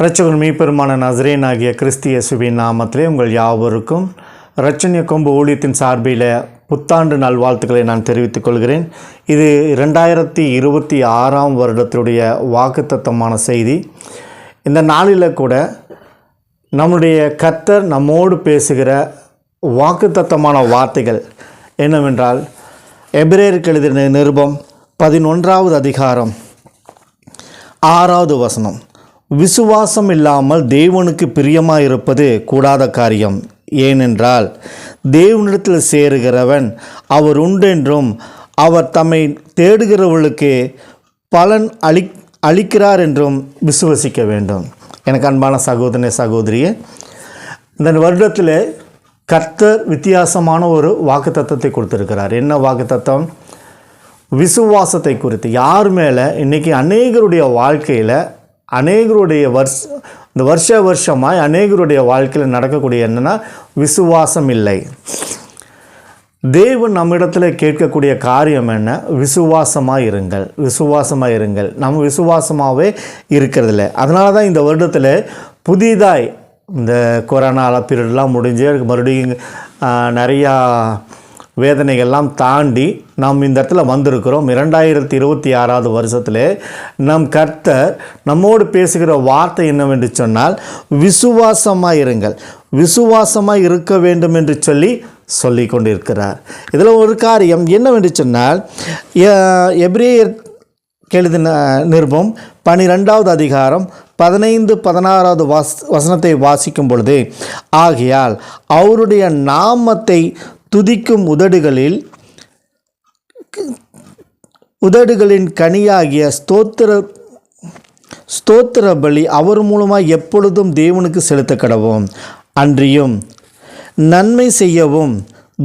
இரட்சகர் மீட்பெருமான நசரேன் ஆகிய கிறிஸ்து இயேசுவின் நாமத்திலே உங்கள் யாவருக்கும் இரட்சணிய கொம்பு ஊழியத்தின் சார்பில் புத்தாண்டு நல்வாழ்த்துக்களை நான் தெரிவித்துக் கொள்கிறேன். இது 2026 வருடத்துடைய வாக்குத்தத்தமான செய்தி. இந்த நாளில் கூட நம்முடைய கர்த்தர் நம்மோடு பேசுகிற வாக்குத்தத்தமான வார்த்தைகள் என்னவென்றால், எபிரேயருக்கு எழுதின நிருபம் 11வது அதிகாரம் 6வது வசனம், விசுவாசம் இல்லாமல் தேவனுக்கு பிரியமாயிருப்பது கூடாத காரியம். ஏனென்றால் தேவனிடத்தில் சேருகிறவன் அவர் உண்டென்றும் அவர் தம்மை தேடுகிறவர்களுக்கு பலன் அளிக்கிறார் என்றும் விசுவசிக்க வேண்டும். எனக்கு அன்பான சகோதரனே சகோதரியே, இந்த வருடத்தில் கர்த்தர் வித்தியாசமான ஒரு வாக்குத்தத்தத்தை கொடுத்திருக்கிறார். என்ன வாக்குத்தத்தம்? விசுவாசத்தை குறித்து. யார் மேலே இன்றைக்கி அநேகருடைய வாழ்க்கையில் அநேகருடைய வருஷமாய் அநேகருடைய வாழ்க்கையில் நடக்கக்கூடிய என்னென்னா, விசுவாசம் இல்லை. தேவன் நம்மிடத்தில் கேட்கக்கூடிய காரியம் என்ன? விசுவாசமாக இருங்கள், விசுவாசமாக இருங்கள். நம்ம விசுவாசமாகவே இருக்கிறதில்ல. அதனால தான் இந்த வருடத்தில் புதிதாய் இந்த கொரோனா பீரியட்லாம் முடிஞ்சு மறுபடியும் நிறையா வேதனைகள்லாம் தாண்டி நாம் இந்த இடத்துல வந்திருக்கிறோம். 2026 வருஷத்தில் நம் கர்த்தர் நம்மோடு பேசுகிற வார்த்தை என்னவென்று சொன்னால், விசுவாசமாக இருங்கள், விசுவாசமாக இருக்க வேண்டும் என்று சொல்லி கொண்டிருக்கிறார். இதில் ஒரு காரியம் என்னவென்று சொன்னால், எபிரேயர் எழுதின நிருபம் 12வது அதிகாரம் 15-16 வசனத்தை வாசிக்கும் பொழுது, ஆகையால் அவருடைய நாமத்தை துதிக்கும் உதடுகளின் கனியாகிய ஸ்தோத்திர பலி அவர் மூலமாக எப்பொழுதும் தேவனுக்கு செலுத்த கடவோம். அன்றியும் நன்மை செய்யவும்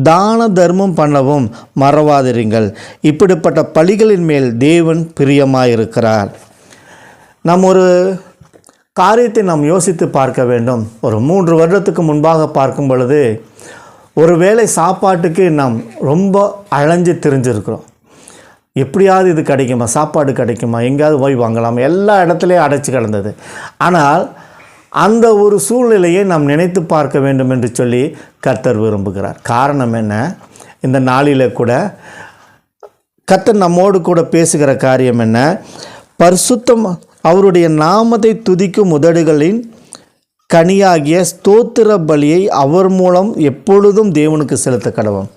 தான தர்மம் பண்ணவும் மறவாதிருங்கள். இப்படிப்பட்ட பலிகளின் மேல் தேவன் பிரியமாயிருக்கிறார். நாம் ஒரு காரியத்தை நாம் யோசித்து பார்க்க வேண்டும். ஒரு 3 வருடத்துக்கு முன்பாக பார்க்கும் பொழுது, ஒரு வேளை சாப்பாட்டுக்கு நாம் ரொம்ப அலைஞ்சு திரிஞ்சிருக்கிறோம். எப்படியாவது இது கிடைக்குமா, சாப்பாடு கிடைக்குமா, எங்கேயாவது போய் வாங்கலாம், எல்லா இடத்துலையும் அடைச்சி கிடந்தது. ஆனால் அந்த ஒரு சூழ்நிலையை நாம் நினைத்து பார்க்க வேண்டும் என்று சொல்லி கர்த்தர் விரும்புகிறார். காரணம் என்ன? இந்த நாளில் கூட கர்த்தர் நம்மோடு கூட பேசுகிற காரியம் என்ன? பரிசுத்தம் அவருடைய நாமத்தை துதிக்கும் உதடுகளின் கனியாகிய ஸ்தோத்திர பலியை அவர் மூலம் எப்பொழுதும் தேவனுக்கு செலுத்த கடவோம்.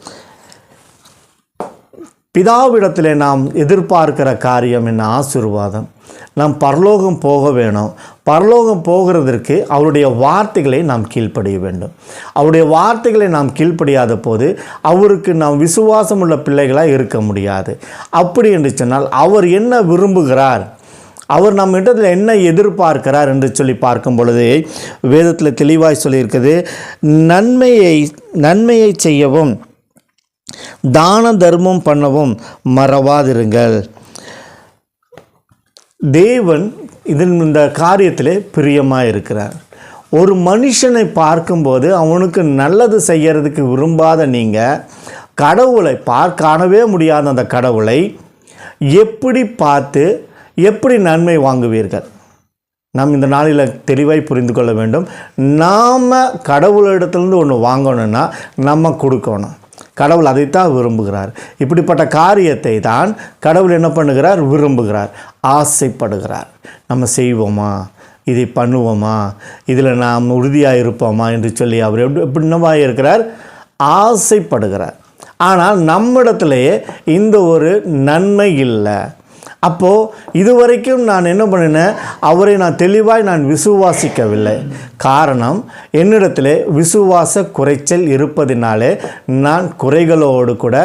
பிதாவிடத்தில் நாம் எதிர்பார்க்கிற காரியம் என்ன? ஆசீர்வாதம். நாம் பரலோகம் போக வேணும். பரலோகம் போகிறதற்கு அவருடைய வார்த்தைகளை நாம் கீழ்ப்படிய வேண்டும். அவருடைய வார்த்தைகளை நாம் கீழ்ப்படியாத போது அவருக்கு நாம் விசுவாசம் உள்ள பிள்ளைகளாக இருக்க முடியாது. அப்படி என்று சொன்னால் அவர் என்ன விரும்புகிறார், அவர் நம்ம இடத்துல என்ன எதிர்பார்க்கிறார் என்று சொல்லி பார்க்கும் பொழுது வேதத்தில் தெளிவாய் சொல்லியிருக்குது, நன்மையை செய்யவும் தான தர்மம் பண்ணவும் மறவாதிருங்கள். தேவன் இந்த காரியத்திலே பிரியமாக இருக்கிறார். ஒரு மனுஷனை பார்க்கும்போது அவனுக்கு நல்லது செய்யறதுக்கு விரும்பாத நீங்கள் கடவுளை காணவே முடியாத அந்த கடவுளை எப்படி பார்த்து எப்படி நன்மை வாங்குவீர்கள்? நாம் இந்த நாளில் தெளிவாய் புரிந்து கொள்ள வேண்டும். நாம் கடவுளிடத்துலேருந்து ஒன்று வாங்கணும்னா நம்ம கொடுக்கணும். கடவுள் அதைத்தான் விரும்புகிறார். இப்படிப்பட்ட காரியத்தை தான் கடவுள் என்ன பண்ணுகிறார்? விரும்புகிறார், ஆசைப்படுகிறார். நம்ம செய்வோமா, இதை பண்ணுவோமா, இதில் நாம் உறுதியாக இருப்போமா என்று சொல்லி அவர் எப்படின்னவாக இருக்கிறார்? ஆசைப்படுகிறார். ஆனால் நம்மிடத்திலேயே இந்த ஒரு நன்மை இல்லை. அப்போது இதுவரைக்கும் நான் என்ன பண்ணினேன்? அவரை நான் தெளிவாய் நான் விசுவாசிக்கவில்லை. காரணம், என்னிடத்தில் விசுவாச குறைச்சல் இருப்பதினாலே நான் குறைகளோடு கூட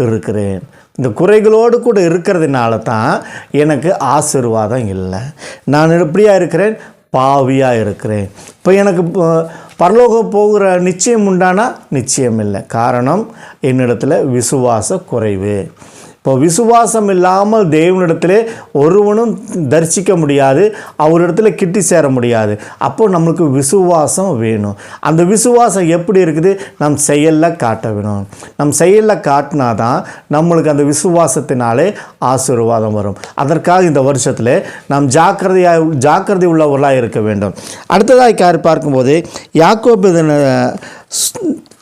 இருக்கிறேன். இந்த குறைகளோடு கூட இருக்கிறதுனால தான் எனக்கு ஆசீர்வாதம் இல்லை. நான் எப்படியாக இருக்கிறேன்? பாவியாக இருக்கிறேன். இப்போ எனக்கு பரலோகம் போகிற நிச்சயம் உண்டானா? நிச்சயம் இல்லை. காரணம், என்னிடத்தில் விசுவாச குறைவு. இப்போ விசுவாசம் இல்லாமல் தேவனிடத்திலே ஒருவனும் தரிசிக்க முடியாது, அவரிடத்துல கிட்டி சேர முடியாது. அப்போ நம்மளுக்கு விசுவாசம் வேணும். அந்த விசுவாசம் எப்படி இருக்குது? நம் செயலில் காட்ட வேணும். நம் செயலில் காட்டினாதான் நம்மளுக்கு அந்த விசுவாசத்தினாலே ஆசீர்வாதம் வரும். அதற்காக இந்த வருஷத்தில் நாம் ஜாக்கிரதை உள்ளவர்களாக இருக்க வேண்டும். அடுத்ததாக பார்க்கும்போது யாக்கோபு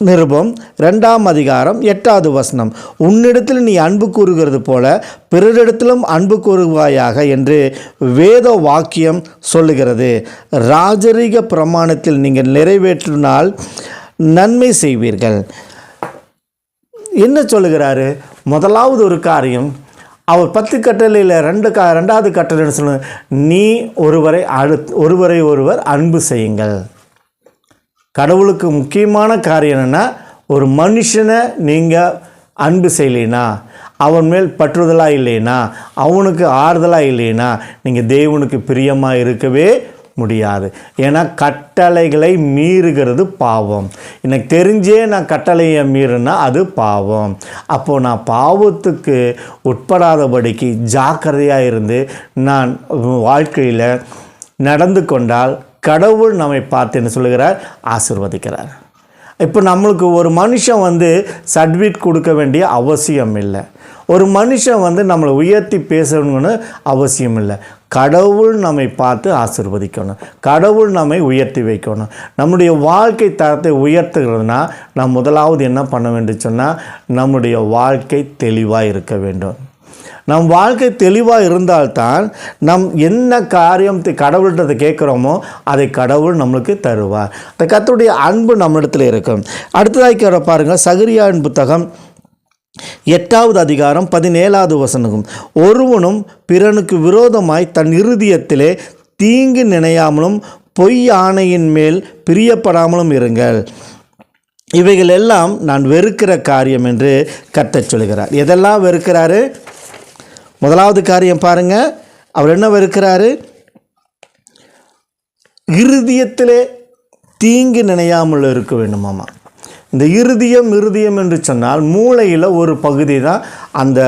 நிருபம் 2ஆம் அதிகாரம் 8வது வசனம், உன்னிடத்தில் நீ அன்பு கூறுகிறது போல பிறரிடத்திலும் அன்பு கூறுவாயாக என்று வேத வாக்கியம் சொல்லுகிறது. ராஜரீக பிரமாணத்தில் நீங்கள் நிறைவேற்றினால் நன்மை செய்வீர்கள். என்ன சொல்லுகிறாரு? முதலாவது ஒரு காரியம், அவர் 10 கட்டளையில் 2வது கட்டளை சொல்ல, நீ ஒருவரை ஒருவர் அன்பு செய்யுங்கள். கடவுளுக்கு முக்கியமான காரியம் என்னென்னா, ஒரு மனுஷனை நீங்கள் அன்பு செய்யலைனா, அவன் மேல் பற்றுதலாக இல்லைனா, அவனுக்கு ஆறுதலாக இல்லைனா, நீங்கள் தேவனுக்கு பிரியமாக இருக்கவே முடியாது. ஏன்னா கட்டளைகளை மீறுகிறது பாவம். எனக்கு தெரிஞ்சே நான் கட்டளையை மீறினா அது பாவம். அப்போது நான் பாவத்துக்கு உட்படாதபடிக்கு ஜாக்கிரதையாக இருந்து நான் வாழ்க்கையில் நடந்து கொண்டால் கடவுள் நம்மை பார்த்து என்ன சொல்லுகிறார்? ஆசீர்வதிக்கிறார். இப்போ நம்மளுக்கு ஒரு மனுஷன் சர்டிஃபிகேட் கொடுக்க வேண்டிய அவசியம் இல்லை. ஒரு மனுஷன் நம்மளை உயர்த்தி பேசணும்னு அவசியம் இல்லை. கடவுள் நம்மை பார்த்து ஆசீர்வதிக்கணும். கடவுள் நம்மை உயர்த்தி வைக்கணும். நம்முடைய வாழ்க்கை தரத்தை உயர்த்துகிறதுனா நாம் முதலாவது என்ன பண்ண வேண்டும் சொன்னால், நம்முடைய வாழ்க்கை தெளிவாக இருக்க வேண்டும். நம் வாழ்க்கை தெளிவாக இருந்தால்தான் நம் என்ன காரியத்தை கடவுள்கிட்ட கேட்குறோமோ அதை கடவுள் நம்மளுக்கு தருவார். அந்த கர்த்தருடைய அன்பு நம்மிடத்தில் இருக்கும். அடுத்ததாக பாருங்கள், சகரியாவின் புத்தகம் 8வது அதிகாரம் 17வது வசனம், ஒருவனும் பிறனுக்கு விரோதமாய் தன் இருதயத்திலே தீங்கு நினையாமலும் பொய் ஆணையின் மேல் பிரியப்படாமலும் இருங்கள். இவைகள் எல்லாம் நான் வெறுக்கிற காரியம் என்று கர்த்தர் சொல்கிறார். எதெல்லாம் வெறுக்கிறாரு? முதலாவது காரியம் பாருங்க, அவர் என்ன வெறுக்கிறாரு? இருதயத்திலே தீங்கு நினையாமல் இருக்க வேண்டுமாமா. இந்த இருதயம் என்று சொன்னால் மூளையில் ஒரு பகுதி தான், அந்த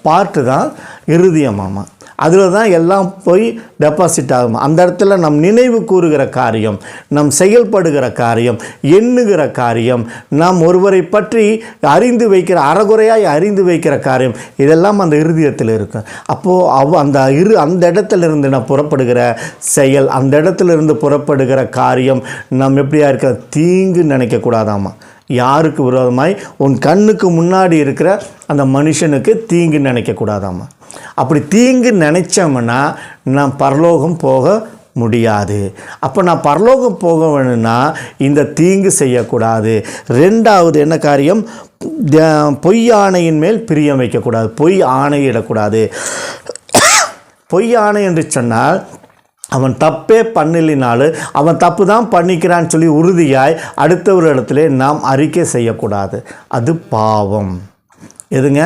பார்ட்டு தான் இருதயமாமா. அதில் தான் எல்லாம் போய் டெபாசிட் ஆகும். அந்த இடத்துல நம் நினைவு கூறுகிற காரியம், நம் செயல்படுகிற காரியம், எண்ணுகிற காரியம், நாம் ஒருவரை பற்றி அறிந்து வைக்கிற அறகுறையாய் அறிந்து வைக்கிற காரியம், இதெல்லாம் அந்த இருதயத்தில் இருக்கும். அப்போது அந்த இடத்துலேருந்து நான் புறப்படுகிற செயல், அந்த இடத்துலேருந்து புறப்படுகிற காரியம் நம்ம எப்படியா இருக்க? தீங்கு நினைக்கக்கூடாதாமா. யாருக்கு விரோதமாய்? உன் கண்ணுக்கு முன்னாடி இருக்கிற அந்த மனுஷனுக்கு தீங்கு நினைக்கக்கூடாதாமா. அப்படி தீங்கு நினைச்சோம்னா நான் பரலோகம் போக முடியாது. அப்போ நான் பரலோகம் போக வேணும்னா இந்த தீங்கு செய்யக்கூடாது. 2வது என்ன காரியம்? பொய் ஆணையின் மேல் பிரியம் வைக்கக்கூடாது. பொய் ஆணையிடக்கூடாது. பொய் ஆணை என்று சொன்னால், அவன் தப்பே பண்ணலினாலும் அவன் தப்பு தான் பண்ணிக்கிறான்னு சொல்லி உறுதியாய் அடுத்தவரிடத்திலே நாம் அறிக்கை செய்யக்கூடாது. அது பாவம். எதுங்க?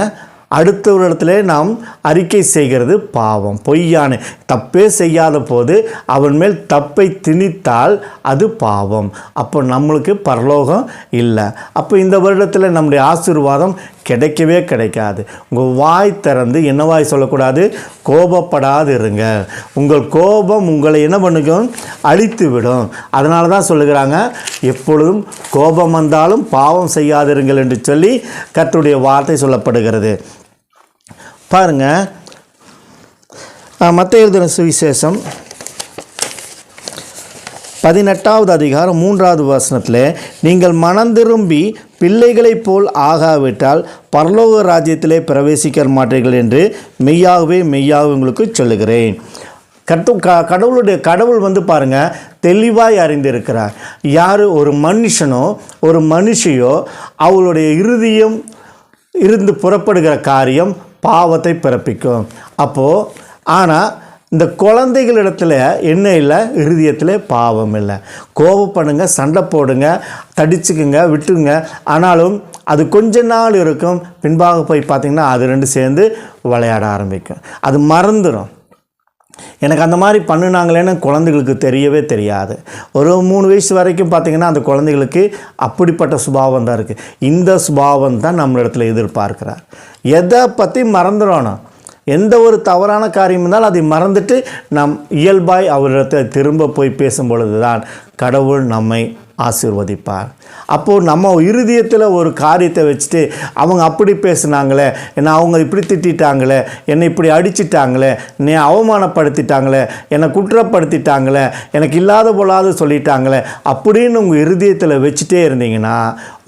அடுத்தவரிடத்திலே நாம் அறிக்கை செய்கிறது பாவம். பொய்யான தப்பே செய்யாத போது அவன் மேல் தப்பை திணித்தால் அது பாவம். அப்போ நம்மளுக்கு பரலோகம் இல்லை. அப்போ இந்த வருடத்தில் நம்முடைய ஆசீர்வாதம் கிடைக்கவே கிடைக்காது. உங்கள் வாய் திறந்து என்ன வாய் சொல்லக்கூடாது? கோபப்படாது இருங்க. உங்கள் கோபம் உங்களை என்ன பண்ணுக்கும்? அழித்து விடும். அதனால தான் சொல்லுகிறாங்க, எப்பொழுதும் கோபம் வந்தாலும் பாவம் செய்யாதிருங்கள் என்று சொல்லி கர்த்தருடைய வார்த்தை சொல்லப்படுகிறது. பாருங்கள், மத்தேயு எழுதின சுவிசேஷம் 18வது அதிகாரம் 3வது வசனத்தில், நீங்கள் மனந்திரும்பி பிள்ளைகளைப் போல் ஆகாவிட்டால் பரலோக ராஜ்யத்திலே பிரவேசிக்க மாட்டீர்கள் என்று மெய்யாகவே உங்களுக்கு சொல்லுகிறேன். கடவுள் பாருங்கள், தெளிவாய் அறிந்திருக்கிறார். யார்? ஒரு மனுஷனோ ஒரு மனுஷியோ அவளுடைய இருதயம் இருந்து புறப்படுகிற காரியம் பாவத்தை பிறப்பிக்கும். அப்போது ஆனால் இந்த குழந்தைகளிடத்தில் என்ன இல்லை? இருதயத்தில் பாவம் இல்லை. கோபப்படுங்க, சண்டை போடுங்க, தடிச்சுக்குங்க, விட்டுங்க. ஆனாலும் அது கொஞ்ச நாள் இருக்கும். பின்பாக போய் பார்த்திங்கன்னா அது ரெண்டு சேர்ந்து விளையாட ஆரம்பிக்கும். அது மறந்துடும். எனக்கு அந்த மாதிரி பண்ணினாங்களேன்னு குழந்தைகளுக்கு தெரியவே தெரியாது. ஒரு 3 வயசு வரைக்கும் பார்த்திங்கன்னா அந்த குழந்தைகளுக்கு அப்படிப்பட்ட சுபாவம் தான் இருக்குது. இந்த சுபாவம் தான் நம்மளிடத்தில் எதிர்பார்க்கிறார். எதை பற்றி மறந்துடணும். எந்த ஒரு தவறான காரியம் இருந்தாலும் அதை மறந்துட்டு நாம் இயல்பாய் அவரிடத்தை திரும்ப போய் பேசும் பொழுது தான் கடவுள் நம்மை ஆசீர்வதிப்பார். அப்போது நம்ம இருதயத்தில் ஒரு காரியத்தை வச்சுட்டு அவங்க அப்படி பேசுனாங்களே, என்னை அவங்க இப்படி திட்டாங்களே, என்னை இப்படி அடிச்சிட்டாங்களே, என்னை அவமானப்படுத்திட்டாங்களே, என்னை குற்றப்படுத்திட்டாங்களே, எனக்கு இல்லாத போலாது சொல்லிட்டாங்களே அப்படின்னு உங்கள் இருதயத்தில் வச்சுட்டே இருந்தீங்கன்னா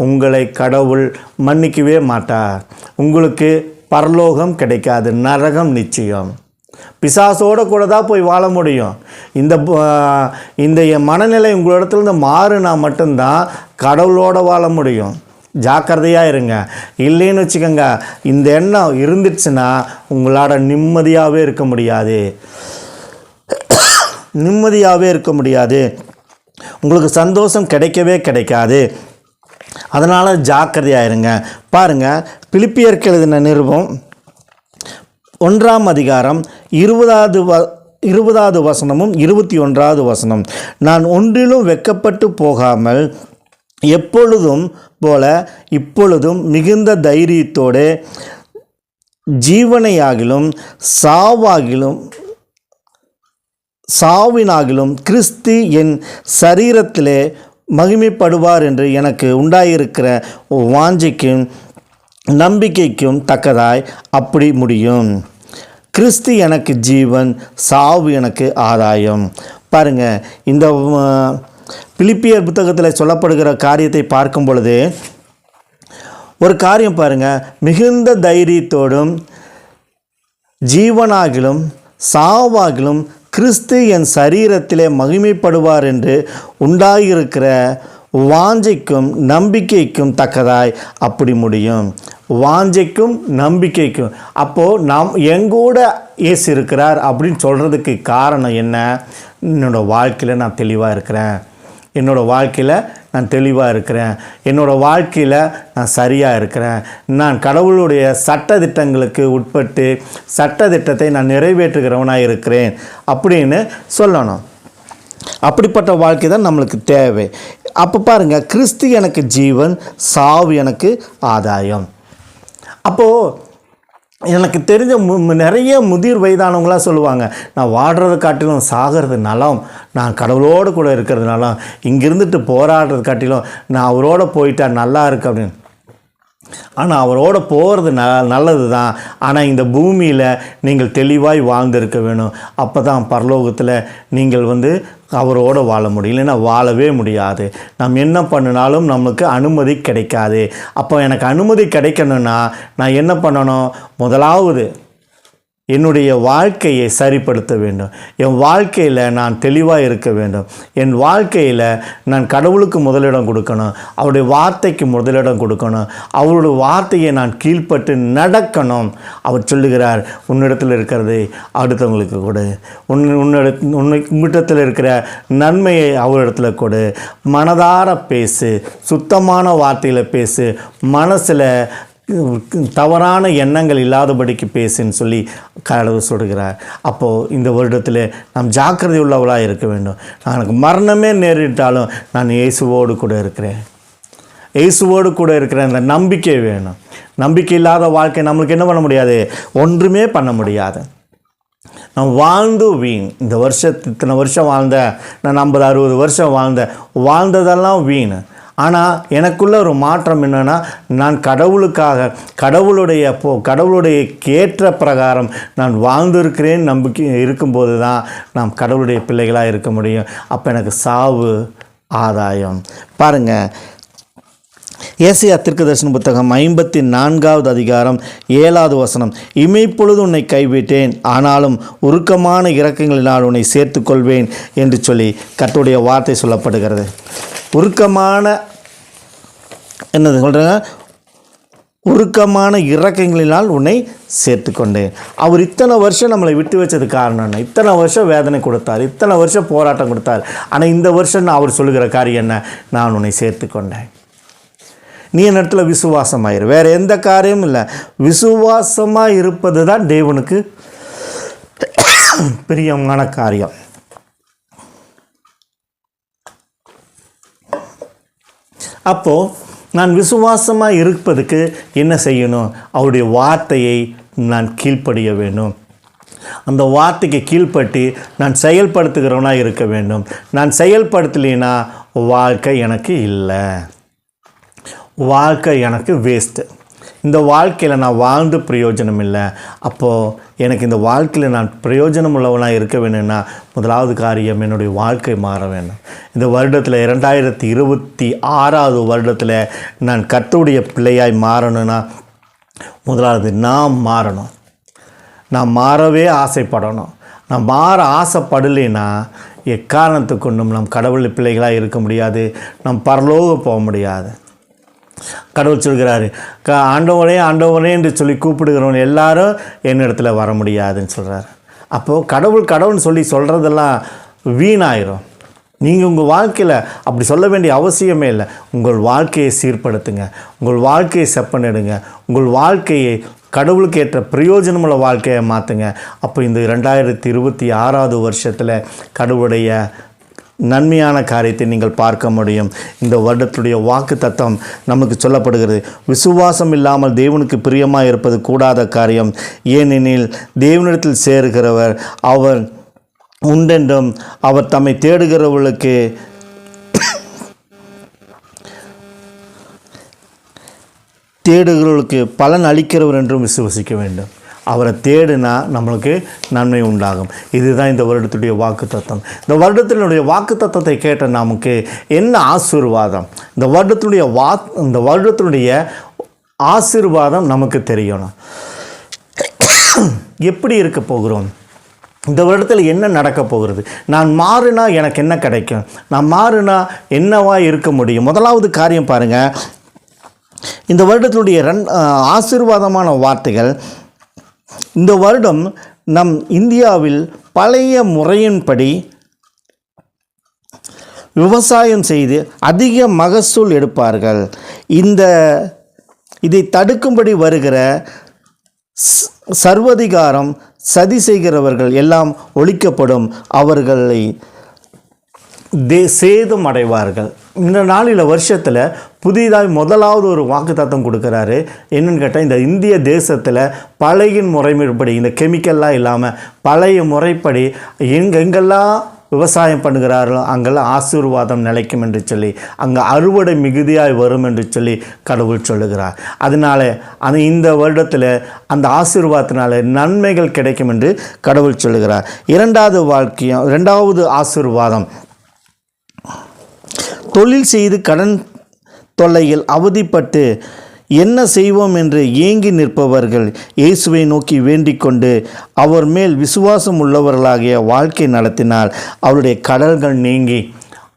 உங்களை கடவுள் மன்னிக்கவே மாட்டார். உங்களுக்கு பரலோகம் கிடைக்காது, நரகம் நிச்சயம். பிசாசோடு கூட தான் போய் வாழ முடியும். இந்த மனநிலை உங்களிடத்துலேருந்து மாறுனா மட்டும்தான் கடவுளோடு வாழ முடியும். ஜாக்கிரதையாக இருங்க. இல்லைன்னு வச்சுக்கோங்க, இந்த எண்ணம் இருந்துச்சுன்னா உங்களால் நிம்மதியாகவே இருக்க முடியாது. உங்களுக்கு சந்தோஷம் கிடைக்கவே கிடைக்காது. அதனால் ஜாக்கிரதையாக இருங்க. பாருங்கள், பிலிப்பியருக்கு எழுதின நிருபம் 1ஆம் அதிகாரம் 20வது வசனமும் 21வது வசனம். நான் ஒன்றிலும் வெட்கப்பட்டு போகாமல் எப்பொழுதும் போல இப்பொழுதும் மிகுந்த தைரியத்தோடு ஜீவனையாகிலும் சாவினாகிலும் கிறிஸ்து என் சரீரத்திலே மகிமைப்படுவார் என்று எனக்கு உண்டாயிருக்கிற வாஞ்சைக்கும் நம்பிக்கைக்கும் தக்கதாய் அப்படி முடியும். கிறிஸ்து எனக்கு ஜீவன், சாவு எனக்கு ஆதாயம். பாருங்கள், இந்த பிலிப்பியர் புத்தகத்தில் சொல்லப்படுகிற காரியத்தை பார்க்கும் பொழுது ஒரு காரியம் பாருங்கள், மிகுந்த தைரியத்தோடும் ஜீவனாகிலும் சாவாகிலும் கிறிஸ்து என் சரீரத்திலே மகிமைப்படுவார் என்று உண்டாயிருக்கிற வாஞ்சைக்கும் நம்பிக்கைக்கும் தக்கதாய் அப்படி முடியும். வாஞ்சைக்கும் நம்பிக்கைக்கும். அப்போது நாம் எங்கூட இயேசு இருக்கிறார் அப்படின்னு சொல்கிறதுக்கு காரணம் என்ன? என்னோடய வாழ்க்கையில் நான் தெளிவாக இருக்கிறேன், என்னோடய வாழ்க்கையில் என்னோடய வாழ்க்கையில் நான் சரியாக இருக்கிறேன், நான் கடவுளுடைய சட்டதிட்டங்களுக்கு உட்பட்டு சட்டதிட்டத்தை நான் நிறைவேற்றுகிறவனாக இருக்கிறேன் அப்படின்னு சொல்லணும். அப்படிப்பட்ட வாழ்க்கை தான் நம்மளுக்கு தேவை. அப்போ பாருங்கள், கிறிஸ்து எனக்கு ஜீவன், சாவு எனக்கு ஆதாயம். அப்போது எனக்கு தெரிஞ்ச நிறைய முதிர் வயதானவங்களாம் சொல்லுவாங்க, நான் வாடுறது காட்டிலும் சாகிறது நலம், நான் கடவுளோடு கூட இருக்கிறது நலம், இங்கிருந்துட்டு போராடுறது காட்டிலும் நான் அவரோட போயிட்டா நல்லா இருக்கு அப்படின்னு. ஆனால் அவரோட போகிறது நல்லது தான். ஆனால் இந்த பூமியில் நீங்கள் தெளிவாய் வாழ்ந்திருக்க வேணும். அப்போ தான் பரலோகத்தில் நீங்கள் அவரோடு வாழ முடியும். இல்லைன்னா வாழவே முடியாது. நாம் என்ன பண்ணினாலும் நமக்கு அனுமதி கிடைக்காது. அப்போ எனக்கு அனுமதி கிடைக்கணும்னா நான் என்ன பண்ணணும்? முதலாவது என்னுடைய வாழ்க்கையை சரிப்படுத்த வேண்டும். என் வாழ்க்கையில் நான் தெளிவாக இருக்க வேண்டும். என் வாழ்க்கையில் நான் கடவுளுக்கு முதலிடம் கொடுக்கணும், அவருடைய வார்த்தைக்கு முதலிடம் கொடுக்கணும், அவருடைய வார்த்தையை நான் கீழ்ப்பட்டு நடக்கணும். அவர் சொல்லுகிறார், உன்னிடத்தில் இருக்கிறதை அடுத்தவங்களுக்கு கொடு, உன்னிடத்தில் இருக்கிற நன்மையை அவரிடத்தில் கொடு, மனதார பேசு, சுத்தமான வார்த்தையில் பேசு, மனசில் தவறான எண்ணங்கள் இல்லாதபடிக்கு பேசுன்னு சொல்லி கடவுள் சொல்கிறார். அப்போது இந்த வருடத்தில் நாம் ஜாக்கிரதை உள்ளவளாக இருக்க வேண்டும். எனக்கு மரணமே நேரிட்டாலும் நான் இயேசுவோடு கூட இருக்கிறேன், இந்த நம்பிக்கை வேணும். நம்பிக்கை இல்லாத வாழ்க்கை நம்மளுக்கு என்ன பண்ண முடியாது? ஒன்றுமே பண்ண முடியாது. நான் வாழ்ந்து வீண். இந்த இத்தனை வருஷம் வாழ்ந்தேன், நான் 50-60 வருஷம் வாழ்ந்ததெல்லாம் வீண். ஆனால் எனக்குள்ள ஒரு மாற்றம் என்னென்னா, நான் கடவுளுடைய ஏற்ற பிரகாரம் நான் வாழ்ந்திருக்கிறேன். நம்பிக்கை இருக்கும்போது தான் நாம் கடவுளுடைய பிள்ளைகளாக இருக்க முடியும். அப்போ எனக்கு சாவு ஆதாயம். பாருங்கள், ஏசாயா தீர்க்கதரிசன புத்தகம் 54வது அதிகாரம் 7வது வசனம். இமைப்பொழுது உன்னை கைவிட்டேன், ஆனாலும் உருக்கமான இரக்கங்களினால் உன்னை சேர்த்துக்கொள்வேன் என்று சொல்லி கர்த்தருடைய வார்த்தை சொல்லப்படுகிறது. உருக்கமான என்னது சொல்கிறாங்க? உருக்கமான இரக்கங்களினால் உன்னை சேர்த்து கொண்டேன். அவர் இத்தனை வருஷம் நம்மளை விட்டு வச்சது காரணம் என்ன? இத்தனை வருஷம் வேதனை கொடுத்தார், இத்தனை வருஷம் போராட்டம் கொடுத்தார். ஆனால் இந்த வருஷம் அவர் சொல்லுகிற காரியம் என்ன? நான் உன்னை சேர்த்து கொண்டேன். நீ என் இடத்துல விசுவாசமாயிரு, வேறு எந்த காரியமும் இல்லை. விசுவாசமாக இருப்பது தான் தேவனுக்கு பிரியமான காரியம். அப்போது நான் விசுவாசமாக இருப்பதுக்கு என்ன செய்யணும்? அவருடைய வார்த்தையை நான் கீழ்ப்படிய வேண்டும். அந்த வார்த்தைக்கு கீழ்ப்பட்டு நான் செயல்படுத்துகிறவனாக இருக்க வேண்டும். நான் செயல்படுத்தலைன்னா வாழ்க்கை எனக்கு இல்லை, வாழ்க்கை எனக்கு வேஸ்ட்டு. இந்த வாழ்க்கையில் நான் வாழ்ந்து பிரயோஜனம் இல்லை. அப்போது எனக்கு இந்த வாழ்க்கையில் நான் பிரயோஜனம் உள்ளவனாக இருக்க வேணும்னா முதலாவது காரியம் என்னுடைய வாழ்க்கை மாற வேண்டும். இந்த வருடத்தில் 2026 வருடத்தில் நான் கர்த்தருடைய பிள்ளையாய் மாறணும்னா முதலாவது நான் மாறணும். நான் மாறவே ஆசைப்படணும். நான் மாற ஆசைப்படலைன்னா எக்காரணத்தை கொண்டும் நம் கடவுள் பிள்ளைகளாக இருக்க முடியாது, நம் பரலோகம் போக முடியாது. கடவுள் சொல்கிறாரு, ஆண்டவனே ஆண்டவனே என்று சொல்லி கூப்பிடுகிறவன் எல்லாரும் என்னிடத்துல வர முடியாதுன்னு சொல்கிறார். அப்போது கடவுள்னு சொல்லி சொல்கிறதெல்லாம் வீணாயிரும். நீங்கள் உங்கள் வாழ்க்கையில் அப்படி சொல்ல வேண்டிய அவசியமே இல்லை. உங்கள் வாழ்க்கையை சீர்படுத்துங்க, உங்கள் வாழ்க்கையை செப்பனிடுங்க, உங்கள் வாழ்க்கையை கடவுளுக்கு ஏற்ற பிரயோஜனமுள்ள வாழ்க்கையை மாற்றுங்க. அப்போ இந்த 2026 வருஷத்தில் கடவுளுடைய நன்மையான காரியத்தை நீங்கள் பார்க்க முடியும். இந்த வருடத்துடைய வாக்கு தத்தம் நமக்கு சொல்லப்படுகிறது. விசுவாசம் இல்லாமல் தேவனுக்கு பிரியமாக இருப்பது கூடாத காரியம். ஏனெனில் தேவனிடத்தில் சேருகிறவர் அவர் உண்டென்றும் அவர் தம்மை தேடுகிறவர்களுக்கு பலன் அளிக்கிறவர் என்றும் விசுவசிக்க வேண்டும். அவரை தேடினா நம்மளுக்கு நன்மை உண்டாகும். இதுதான் இந்த வருடத்துடைய வாக்கு தத்தம். இந்த வருடத்தினுடைய வாக்கு தத்தத்தை கேட்ட நமக்கு என்ன ஆசீர்வாதம்? இந்த வருடத்தினுடைய ஆசீர்வாதம் நமக்கு தெரியணும். எப்படி இருக்க போகிறோம்? இந்த வருடத்தில் என்ன நடக்க போகிறது? நான் மாறினா எனக்கு என்ன கிடைக்கும்? நான் மாறினா என்னவா இருக்க முடியும்? முதலாவது காரியம் பாருங்கள், இந்த வருடத்தினுடைய ஆசீர்வாதமான வார்த்தைகள். இந்த வருடம் நம் இந்தியாவில் பழைய முறையின்படி விவசாயம் செய்து அதிக மகசூல் எடுப்பார்கள். இதை தடுக்கும்படி வருகிற சர்வதிகாரம் சதி செய்கிறவர்கள் எல்லாம் ஒழிக்கப்படும். அவர்களை சேதம் அடைவார்கள். இந்த நாளில் வருஷத்தில் புதிதாக முதலாவது ஒரு வாக்குத்தத்தம் கொடுக்குறாரு. என்னென்னு கேட்டால், இந்த இந்திய தேசத்தில் பழைய முறைப்படி, இந்த கெமிக்கல்லாம் இல்லாமல் பழைய முறைப்படி எங்கெங்கெல்லாம் விவசாயம் பண்ணுகிறார்களோ அங்கெல்லாம் ஆசீர்வாதம் நிலைக்கும் என்று சொல்லி, அங்கே அறுவடை மிகுதியாய் வரும் என்று சொல்லி கடவுள் சொல்லுகிறார். அதனால் இந்த வருடத்தில் அந்த ஆசீர்வாதத்தினால நன்மைகள் கிடைக்கும் என்று கடவுள் சொல்லுகிறார். இரண்டாவது ஆசீர்வாதம், தொழில் செய்து கடன் தொல்லையில் அவதிப்பட்டு என்ன செய்வோம் என்று ஏங்கி நிற்பவர்கள் இயேசுவை நோக்கி வேண்டிக் கொண்டு அவர் மேல் விசுவாசம் உள்ளவர்களாகிய வாழ்க்கை நடத்தினால் அவருடைய கடல்கள் நீங்கி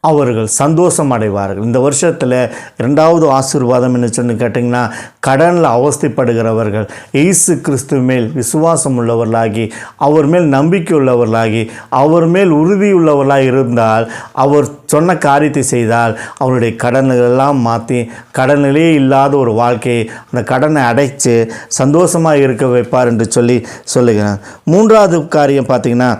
அவர்கள் சந்தோஷம் அடைவார்கள். இந்த வருஷத்தில் இரண்டாவது ஆசீர்வாதம் என்ன சொல்லி கேட்டிங்கன்னா, கடனில் அவஸ்தைப்படுகிறவர்கள் இயேசு கிறிஸ்து மேல் விசுவாசம் உள்ளவர்களாகி அவர் மேல் நம்பிக்கை உள்ளவர்களாகி அவர் மேல் உறுதியுள்ளவர்களாக இருந்தால், அவர் சொன்ன காரியத்தை செய்தால் அவருடைய கடன்களெல்லாம் மாற்றி கடனிலே இல்லாத ஒரு வாழ்க்கையை, அந்த கடனை அடைத்து சந்தோஷமாக இருக்க வைப்பார் என்று சொல்லுகிறார். மூன்றாவது காரியம் பார்த்திங்கன்னா,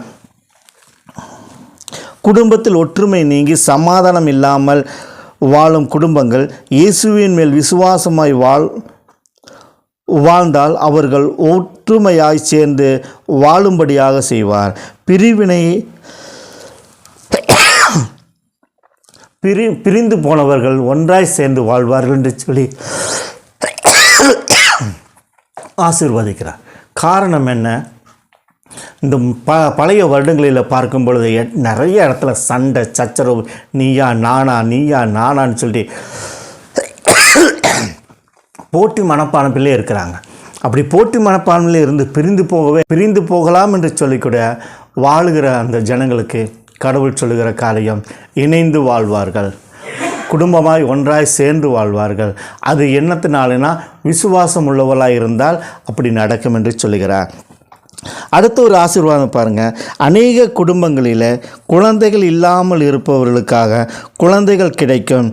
குடும்பத்தில் ஒற்றுமை நீங்கி சமாதானம் இல்லாமல் வாழும் குடும்பங்கள் இயேசுவின் மேல் விசுவாசமாய் வாழ்ந்தால் அவர்கள் ஒற்றுமையாய் சேர்ந்து வாழும்படியாக செய்வார். பிரிந்து போனவர்கள் ஒன்றாய் சேர்ந்து வாழ்வார்கள் என்று சொல்லி ஆசீர்வதிக்கிறார். காரணம் என்ன? இந்த பழைய வருடங்களில் பார்க்கும் பொழுது நிறைய இடத்துல சண்டை சச்சரவு, நீயா நானான்னு சொல்லி போட்டி மனப்பான்மையிலே இருக்கிறாங்க. அப்படி போட்டி மனப்பான்மையிலே இருந்து பிரிந்து போகலாம் என்று சொல்லிக்கூட வாழுகிற அந்த ஜனங்களுக்கு கடவுள் சொல்லுகிற காரியம், இணைந்து வாழ்வார்கள், குடும்பமாய் ஒன்றாய் சேர்ந்து வாழ்வார்கள். அது என்னத்தினாலனா விசுவாசம் உள்ளவர்களாக இருந்தால் அப்படி நடக்கும் என்று சொல்லுகிறார். அடுத்த ஒரு ஆசீர்வாதம் பாருங்கள், அநேக குடும்பங்களில் குழந்தைகள் இல்லாமல் இருப்பவர்களுக்காக குழந்தைகள் கிடைக்கும்.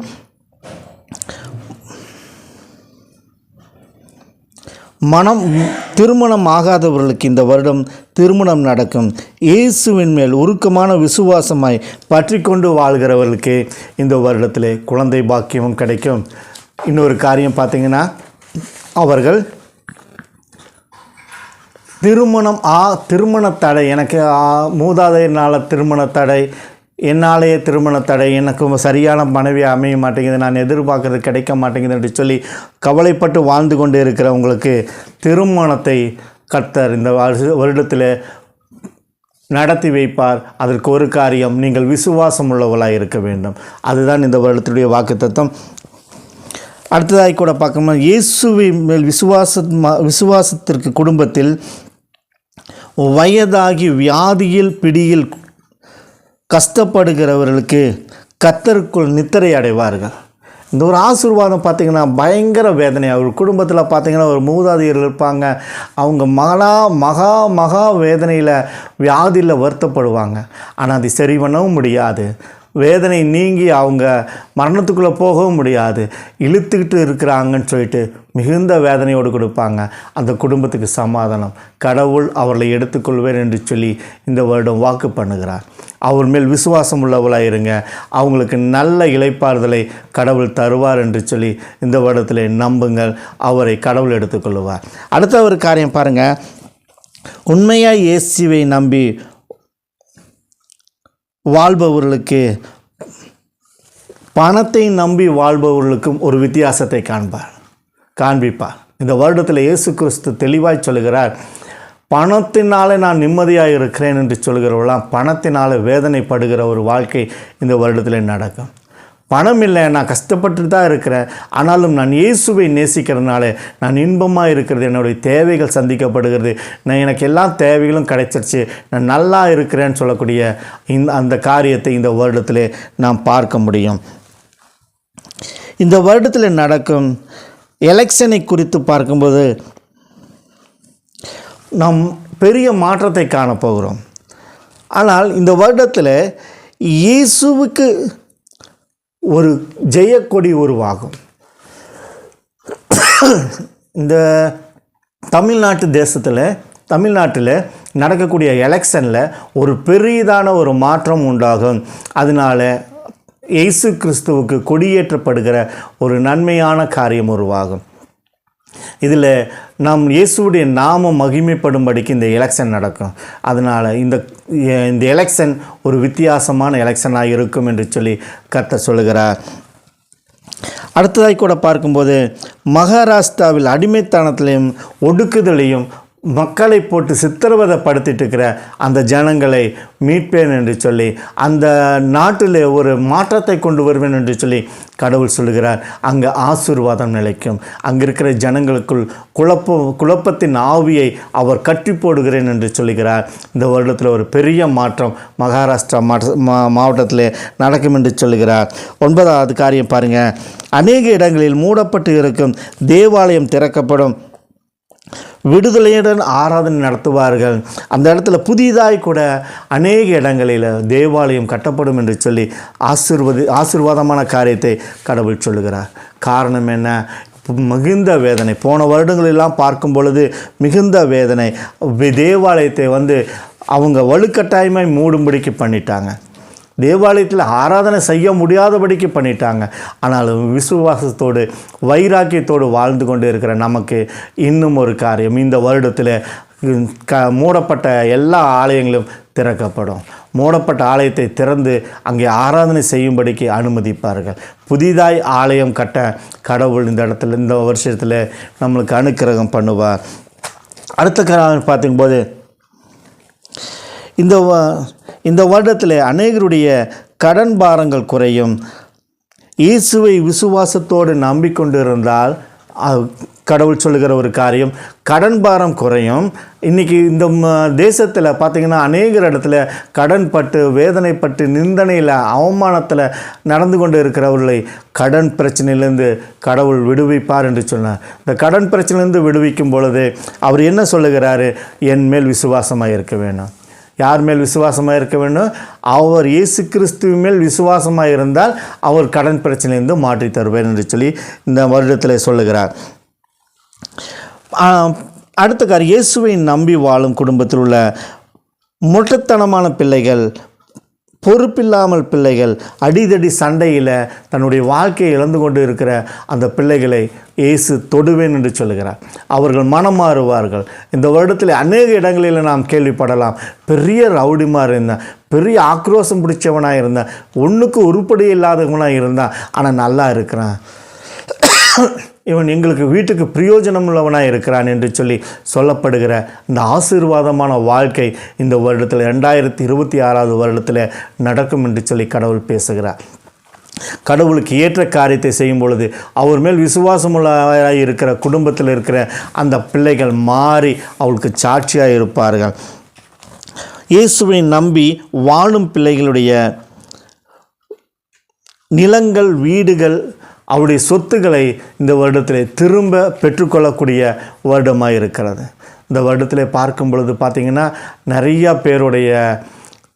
திருமணம் ஆகாதவர்களுக்கு இந்த வருடம் திருமணம் நடக்கும். இயேசுவின் மேல் உருக்கமான விசுவாசமாய் பற்றி கொண்டு வாழ்கிறவர்களுக்கு இந்த வருடத்திலே குழந்தை பாக்கியமும் கிடைக்கும். இன்னொரு காரியம் பார்த்திங்கன்னா, அவர்கள் திருமண தடை, எனக்கு மூதாதையனால் திருமண தடை, என்னாலேயே திருமண தடை, எனக்கு சரியான மனைவி அமைய மாட்டேங்குது, நான் எதிர்பார்க்கறது கிடைக்க மாட்டேங்குது என்று சொல்லி கவலைப்பட்டு வாழ்ந்து கொண்டு இருக்கிறவங்களுக்கு திருமணத்தை கர்த்தர் இந்த வருடத்தில் நடத்தி வைப்பார். அதற்கு ஒரு காரியம், நீங்கள் விசுவாசம் உள்ளவர்களாக இருக்க வேண்டும். அதுதான் இந்த வருடத்துடைய வாக்குத்தத்தம். அடுத்ததாக கூட பார்க்கணும், இயேசுவின் மேல் விசுவாசத்திற்கு குடும்பத்தில் வயதாகி வியாதியில் பிடியில் கஷ்டப்படுகிறவர்களுக்கு கர்த்தருக்குள் நித்திரை அடைவார்கள். இந்த ஒரு ஆசீர்வாதம் பார்த்திங்கன்னா பயங்கர வேதனை. அவர் குடும்பத்தில் பார்த்திங்கன்னா ஒரு மூதாதையர்கள் இருப்பாங்க, அவங்க மகா வேதனையில் வியாதியில் வருத்தப்படுவாங்க. ஆனால் அதை சரி பண்ணவும் முடியாது. வேதனை நீங்கி அவங்க மரணத்துக்குள்ளே போகவும் முடியாது. இழுத்துக்கிட்டு இருக்கிறாங்கன்னு சொல்லிட்டு மிகுந்த வேதனையோடு கொடுப்பாங்க. அந்த குடும்பத்துக்கு சமாதானம் கடவுள் அவர்களை எடுத்துக்கொள்வேன் என்று சொல்லி இந்த வருடம் வாக்கு பண்ணுகிறார். அவர் மேல் விசுவாசம் உள்ளவளாக இருங்க, அவங்களுக்கு நல்ல இளைப்பாறுதலை கடவுள் தருவார் என்று சொல்லி இந்த வருடத்தில் நம்புங்கள். அவரை கடவுள் எடுத்துக்கொள்வார். அடுத்த ஒரு காரியம் பாருங்கள், உண்மையாக இயேசுவை நம்பி வாழ்பவர்களுக்கு பணத்தை நம்பி வாழ்பவர்களுக்கும் ஒரு வித்தியாசத்தை காண்பிப்பார். இந்த வருடத்தில் இயேசு கிறிஸ்து தெளிவாய் சொல்கிறார், பணத்தினாலே நான் நிம்மதியாக இருக்கிறேன் என்று சொல்கிறவர்களாம் பணத்தினால் வேதனைப்படுகிற ஒரு வாழ்க்கை இந்த வருடத்தில் நடக்கும். பணம் இல்லை, நான் கஷ்டப்பட்டு தான் இருக்கிறேன், ஆனாலும் நான் இயேசுவை நேசிக்கிறதுனால நான் இன்பமாக இருக்கிறது, என்னுடைய தேவைகள் சந்திக்கப்படுகிறது, எனக்கு எல்லா தேவைகளும் கிடைச்சிருச்சு, நான் நல்லா இருக்கிறேன்னு சொல்லக்கூடிய அந்த காரியத்தை இந்த வருடத்தில் நாம் பார்க்க முடியும். இந்த வருடத்தில் நடக்கும் எலெக்ஷனை குறித்து பார்க்கும்போது நாம் பெரிய மாற்றத்தை காணப்போகிறோம். ஆனால் இந்த வருடத்தில் இயேசுவுக்கு ஒரு ஜெயக்கொடி உருவாகும். இந்த தமிழ்நாட்டில் நடக்கக்கூடிய எலெக்ஷனில் ஒரு பெரிதான ஒரு மாற்றம் உண்டாகும். அதனால் இயேசு கிறிஸ்துவுக்கு கொடியேற்றப்படுகிற ஒரு நன்மையான காரியம் உருவாகும். இதில் நாம் இயேசுடைய நாமம் மகிமைப்படும்படிக்கு இந்த எலெக்ஷன் நடக்கும். அதனால் இந்த எலெக்ஷன் ஒரு வித்தியாசமான எலெக்ஷனாக இருக்கும் என்று சொல்லி கர்த்தர் சொல்லுகிறார். அடுத்ததாக கூட பார்க்கும்போது மகாராஷ்டிராவில் அடிமைத்தனத்திலையும் ஒடுக்குதலையும் மக்களை போட்டு சித்திரவதைப்படுத்திட்டு இருக்கிற அந்த ஜனங்களை மீட்பேன் என்று சொல்லி அந்த நாட்டில் ஒரு மாற்றத்தை கொண்டு வருவேன் என்று சொல்லி கடவுள் சொல்லுகிறார். அங்கே ஆசீர்வாதம் நிலைக்கும். அங்கே இருக்கிற ஜனங்களுக்குள் குழப்பத்தின் ஆவியை அவர் கட்டி போடுகிறேன் என்று சொல்லுகிறார். இந்த வருடத்தில் ஒரு பெரிய மாற்றம் மகாராஷ்டிரா மாவட்டத்தில் நடக்கும் என்று சொல்லுகிறார். 9வது காரியம் பாருங்கள், அநேக இடங்களில் மூடப்பட்டு இருக்கும் தேவாலயம் திறக்கப்படும், விடுதலையுடன் ஆராதனை நடத்துவார்கள். அந்த இடத்துல புதிதாய் கூட அநேக இடங்களில் தேவாலயம் கட்டப்படும் என்று சொல்லி ஆசீர்வாதமான காரியத்தை கடவுள் சொல்லுகிறார். காரணம் என்ன? மிகுந்த வேதனை. போன வருடங்களெல்லாம் பார்க்கும் பொழுது மிகுந்த வேதனை. தேவாலயத்தை அவங்க வலுக்கட்டாயமாய் மூடும்படிக்கு பண்ணிட்டாங்க. தேவாலயத்தில் ஆராதனை செய்ய முடியாதபடிக்கு பண்ணிட்டாங்க. ஆனாலும் விசுவாசத்தோடு வைராக்கியத்தோடு வாழ்ந்து கொண்டு இருக்கிற நமக்கு இன்னும் ஒரு காரியம், இந்த வருடத்தில் மூடப்பட்ட எல்லா ஆலயங்களும் திறக்கப்படும். மூடப்பட்ட ஆலயத்தை திறந்து அங்கே ஆராதனை செய்யும்படிக்கு அனுமதிப்பார்கள். புதிதாய் ஆலயம் கட்ட கடவுள் இந்த இடத்துல இந்த வருஷத்தில் நம்மளுக்கு அனுக்கிரகம் பண்ணுவார். அடுத்த காரணம் பார்க்கும்போது இந்த வருடத்தில் அநேகருடைய கடன் பாரங்கள் குறையும். இயேசுவை விசுவாசத்தோடு நம்பிக்கொண்டிருந்தால் கடவுள் சொல்லுகிற ஒரு காரியம், கடன் பாரம் குறையும். இன்றைக்கி இந்த தேசத்தில் பார்த்திங்கன்னா அநேகர் இடத்துல கடன் பட்டு வேதனைப்பட்டு நிந்தனையில் அவமானத்தில் நடந்து கொண்டு இருக்கிறவர்களை கடன் பிரச்சனையிலேருந்து கடவுள் விடுவிப்பார் என்று சொன்னார். இந்த கடன் பிரச்சனையிலேருந்து விடுவிக்கும் பொழுது அவர் என்ன சொல்லுகிறாரு? என் மேல் விசுவாசமாக இருக்க வேணும். யார் மேல் விசுவாசமாக இருக்க வேண்டும்? அவர் இயேசு கிறிஸ்துவ மேல் விசுவாசமாக இருந்தால் அவர் கடன் பிரச்சனையிலிருந்து மாற்றி தருவார் என்று சொல்லி இந்த வருடத்தில் சொல்லுகிறார். அடுத்த காரியம், இயேசுவை நம்பி வாழும் குடும்பத்தில் உள்ள முரட்டுத்தனமான பிள்ளைகள், பொறுப்பில்லாமல் பிள்ளைகள், அடிதடி சண்டையில் தன்னுடைய வாழ்க்கையை இழந்து கொண்டு இருக்கிற அந்த பிள்ளைகளை இயேசு தொடுவேன் என்று சொல்லுகிறார். அவர்கள் மனம் மாறுவார்கள். இந்த வருடத்தில் அநேக இடங்களில் நாம் கேள்விப்படலாம், பெரிய ரவுடிமார் இருந்தான், பெரிய ஆக்ரோஷம் பிடிச்சவனாக இருந்தான், ஒன்றுக்கு உருப்படி இல்லாதவனாக இருந்தான், ஆனால் நல்லா இருக்கிறான், இவன் எங்களுக்கு வீட்டுக்கு பிரயோஜனம் உள்ளவனாக இருக்கிறான் என்று சொல்லி சொல்லப்படுகிற இந்த ஆசீர்வாதமான வாழ்க்கை இந்த வருடத்தில் 2026 வருடத்தில் நடக்கும் என்று சொல்லி கடவுள் பேசுகிறார். கடவுளுக்கு ஏற்ற காரியத்தை செய்யும் பொழுது அவர் மேல் விசுவாசமுள்ளவராக இருக்கிற குடும்பத்தில் இருக்கிற அந்த பிள்ளைகள் மாறி அவளுக்கு சாட்சியாக இருப்பார்கள். இயேசுவை நம்பி வாழும் பிள்ளைகளுடைய நிலங்கள், வீடுகள், அவருடைய சொத்துக்களை இந்த வருடத்தில் திரும்ப பெற்றுக்கொள்ளக்கூடிய வருடமாக இருக்கிறது. இந்த வருடத்தில் பார்க்கும் பொழுது பார்த்திங்கன்னா நிறையா பேருடைய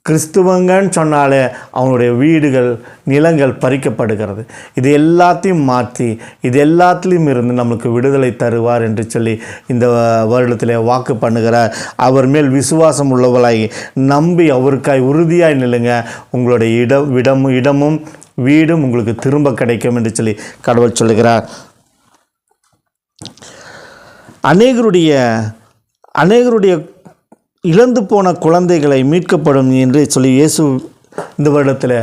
கிறிஸ்துவங்கன்னு சொன்னாலே அவனுடைய வீடுகள், நிலங்கள் பறிக்கப்படுகிறது. இது எல்லாத்தையும் மாற்றி இது எல்லாத்துலேயும் இருந்து நம்மளுக்கு விடுதலை தருவார் என்று சொல்லி இந்த வருடத்தில் வாக்கு பண்ணுகிறார். அவர் மேல் விசுவாசம் உள்ளவர்களாகி நம்பி அவருக்காய் உறுதியாய் நில்லுங்க. உங்களுடைய இடமும் வீடும் உங்களுக்கு திரும்ப கிடைக்கும் என்று சொல்லி கடவுள் சொல்லுகிறார். அநேகருடைய இழந்து போன குழந்தைகளை மீட்கப்படும் என்று சொல்லி இயேசு இந்த வருடத்தில்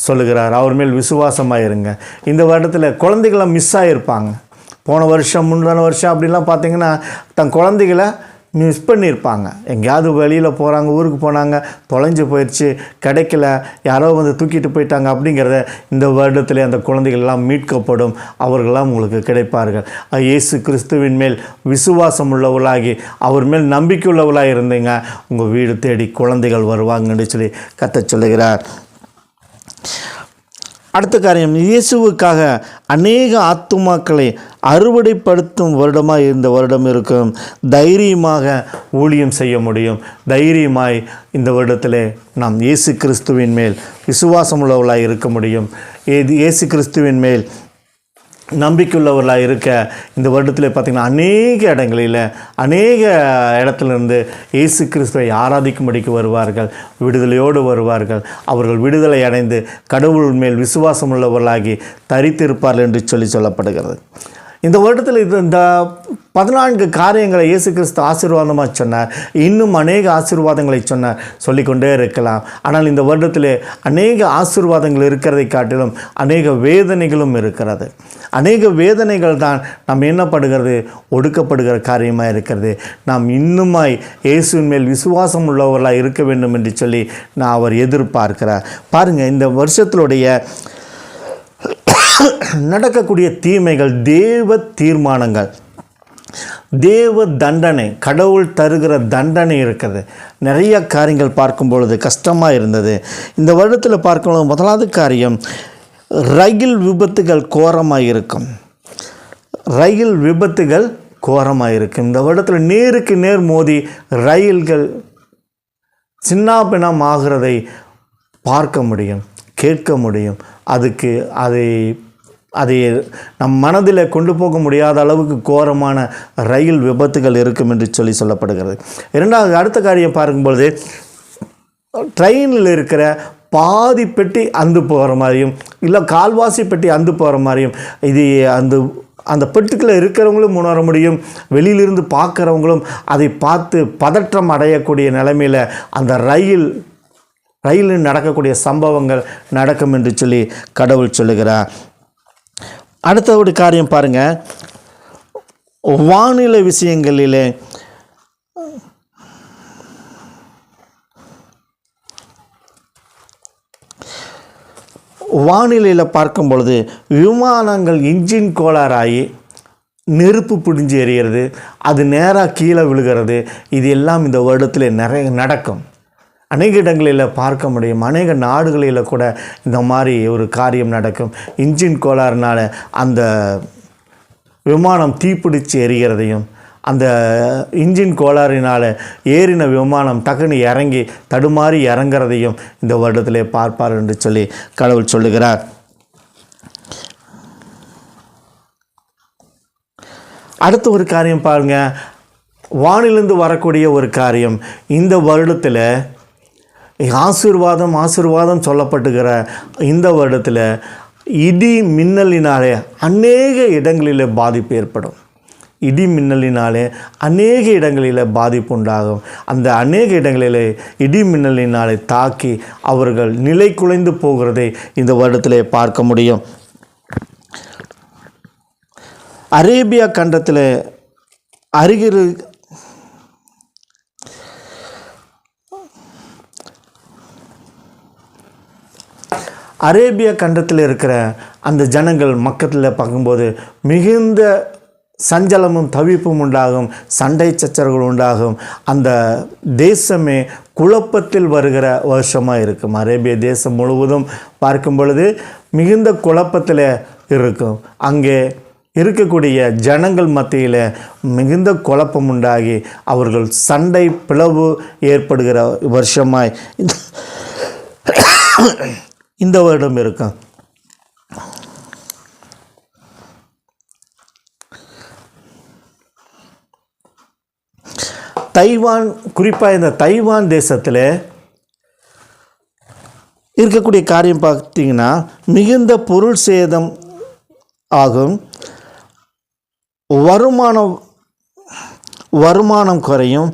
சொல்லுகிறார். அவர் மேல் விசுவாசமாக இருங்க. இந்த வருடத்தில் குழந்தைகளை மிஸ் ஆகியிருப்பாங்க. போன வருஷம், முந்தின வருஷம் அப்படிலாம் பார்த்திங்கன்னா தன் குழந்தைகளை மிஸ் பண்ணியிருப்பாங்க. எங்கேயாவது வெளியில் போகிறாங்க, ஊருக்கு போனாங்க, தொலைஞ்சு போயிடுச்சு, கிடைக்கல, யாரோ வந்து தூக்கிட்டு போயிட்டாங்க அப்படிங்கிறத இந்த வருடத்தில் அந்த குழந்தைகள் எல்லாம் மீட்கப்படும். அவர்களெல்லாம் உங்களுக்கு கிடைப்பார்கள். இயேசு கிறிஸ்துவின் மேல் விசுவாசம் உள்ளவர்களாகி அவர் மேல் நம்பிக்கை உள்ளவர்களாக இருந்தீங்க, உங்கள் வீடு தேடி குழந்தைகள் வருவாங்கன்னு சொல்லி கர்த்தர் சொல்லுகிறார். அடுத்த காரியம், இயேசுவுக்காக அநேக ஆத்துமாக்களை அறுவடைப்படுத்தும் வருடமாக இந்த வருடம் இருக்கும். தைரியமாக ஊழியம் செய்ய முடியும். தைரியமாய் இந்த வருடத்தில் நாம் இயேசு கிறிஸ்துவின் மேல் விசுவாசம் உள்ளவர்களாக இருக்க முடியும். இயேசு கிறிஸ்துவின் மேல் நம்பிக்கையுள்ளவர்களாக இருக்க இந்த வருடத்தில் பார்த்திங்கன்னா அநேக இடத்துலேருந்து இயேசு கிறிஸ்துவை ஆராதிக்கும்படிக்கு வருவார்கள், விடுதலையோடு வருவார்கள். அவர்கள் விடுதலை அடைந்து கடவுள் மேல் விசுவாசம் உள்ளவர்களாகி தரித்திருப்பார்கள் என்று சொல்லப்படுகிறது. இந்த வருடத்தில் இந்த 14 காரியங்களை இயேசு கிறிஸ்து ஆசீர்வாதமாக சொன்னார். இன்னும் அநேக ஆசீர்வாதங்களை சொன்னார், சொல்லிக்கொண்டே இருக்கலாம். ஆனால் இந்த வருடத்தில் அநேக ஆசீர்வாதங்கள் இருக்கிறதை காட்டிலும் அநேக வேதனைகளும் இருக்கிறது. அநேக வேதனைகள் தான் நாம் என்னப்படுகிறது, ஒடுக்கப்படுகிற காரியமாக இருக்கிறது. நாம் இன்னுமாய் இயேசுவின் மேல் விசுவாசம் உள்ளவர்களாக இருக்க வேண்டும் என்று சொல்லி அவர் எதிர்பார்க்கிறார். பாருங்கள், இந்த வருஷத்தினுடைய நடக்கக்கூடிய தீமைகள் தேவ தீர்மானங்கள், தேவ தண்டனை, கடவுள் தருகிற தண்டனை இருக்கிறது. நிறைய காரியங்கள் பார்க்கும் பொழுது கஷ்டமாக இருந்தது. இந்த வருடத்தில் பார்க்கும்போது முதலாவது காரியம், ரயில் விபத்துகள் கோரமாக இருக்கும். ரயில் விபத்துகள் கோரமாக இருக்கும். இந்த வருடத்தில் நேருக்கு நேர் மோதி ரயில்கள் சின்னாபின்னம் ஆகிறதை பார்க்க முடியும், கேட்க முடியும். அதை நம் மனதில் கொண்டு போக முடியாத அளவுக்கு கோரமான ரயில் விபத்துகள் இருக்கும் என்று சொல்லப்படுகிறது. இரண்டாவது, அடுத்த காரியம் பார்க்கும்பொழுது ட்ரெயினில் இருக்கிற பாதி பெட்டி அந்து போகிற மாதிரியும், இல்லை கால்வாசி பெட்டி அந்து போகிற மாதிரியும், இது அந்த பெட்டிக்குள்ளே இருக்கிறவங்களும் உணர முடியும், வெளியிலிருந்து பார்க்குறவங்களும் அதை பார்த்து பதற்றம் அடையக்கூடிய நிலைமையில் அந்த ரயிலில் நடக்கக்கூடிய சம்பவங்கள் நடக்கும் என்று சொல்லி கடவுள் சொல்லுகிறார். அடுத்த ஒரு காரியம் பாருங்கள், வானிலை விஷயங்களிலே வானிலையில் பார்க்கும் பொழுது விமானங்கள் இன்ஜின் கோளாறாகி நெருப்பு பிடிஞ்சு எறிகிறது, அது நேராக கீழே விழுகிறது. இது எல்லாம் இந்த வருடத்தில் நிறைய நடக்கும். அநேக இடங்களில் பார்க்க முடியும். அநேக நாடுகளில் கூட இந்த மாதிரி ஒரு காரியம் நடக்கும். இன்ஜின் கோளாறுனால அந்த விமானம் தீப்பிடிச்சு எரிகிறதையும், அந்த இன்ஜின் கோளாறினால் ஏறின விமானம் டக்குன்னு இறங்கி தடுமாறி இறங்கிறதையும் இந்த வருடத்திலே பார்ப்பார் என்று சொல்லி கடவுள் சொல்லுகிறார். அடுத்த ஒரு காரியம் பாருங்கள், வானிலிருந்து வரக்கூடிய ஒரு காரியம். இந்த வருடத்தில் ஆசீர்வாதம் சொல்லப்பட்டுகிற இந்த வருடத்தில் இடி மின்னலினாலே அநேக இடங்களில் பாதிப்பு ஏற்படும். இடி மின்னலினாலே அநேக இடங்களில் பாதிப்பு உண்டாகும். அந்த அநேக இடங்களில் இடி மின்னலினாலே தாக்கி அவர்கள் நிலை குலைந்து போகிறதை இந்த வருடத்தில் பார்க்க முடியும். அரேபியா கண்டத்தில் அருகில் அரேபியா கண்டத்தில் இருக்கிற அந்த ஜனங்கள் மக்கத்தில் பார்க்கும்போது மிகுந்த சஞ்சலமும் தவிப்பும் உண்டாகும், சண்டை சச்சரவுகள் உண்டாகும். அந்த தேசமே குழப்பத்தில் வருகிற வருஷமாக இருக்கும். அரேபிய தேசம் முழுவதும் பார்க்கும் பொழுது மிகுந்த குழப்பத்தில் இருக்கும். அங்கே இருக்கக்கூடிய ஜனங்கள் மத்தியில் மிகுந்த குழப்பம் உண்டாகி அவர்கள் சண்டை பிளவு ஏற்படுகிற வருஷமாய் இந்த வருடம் இருக்கும். தைவான், குறிப்பாக இந்த தைவான் தேசத்தில் இருக்கக்கூடிய காரியம் பார்த்தீங்கன்னா மிகுந்த பொருள் சேதம் ஆகும், வருமானம் குறையும்,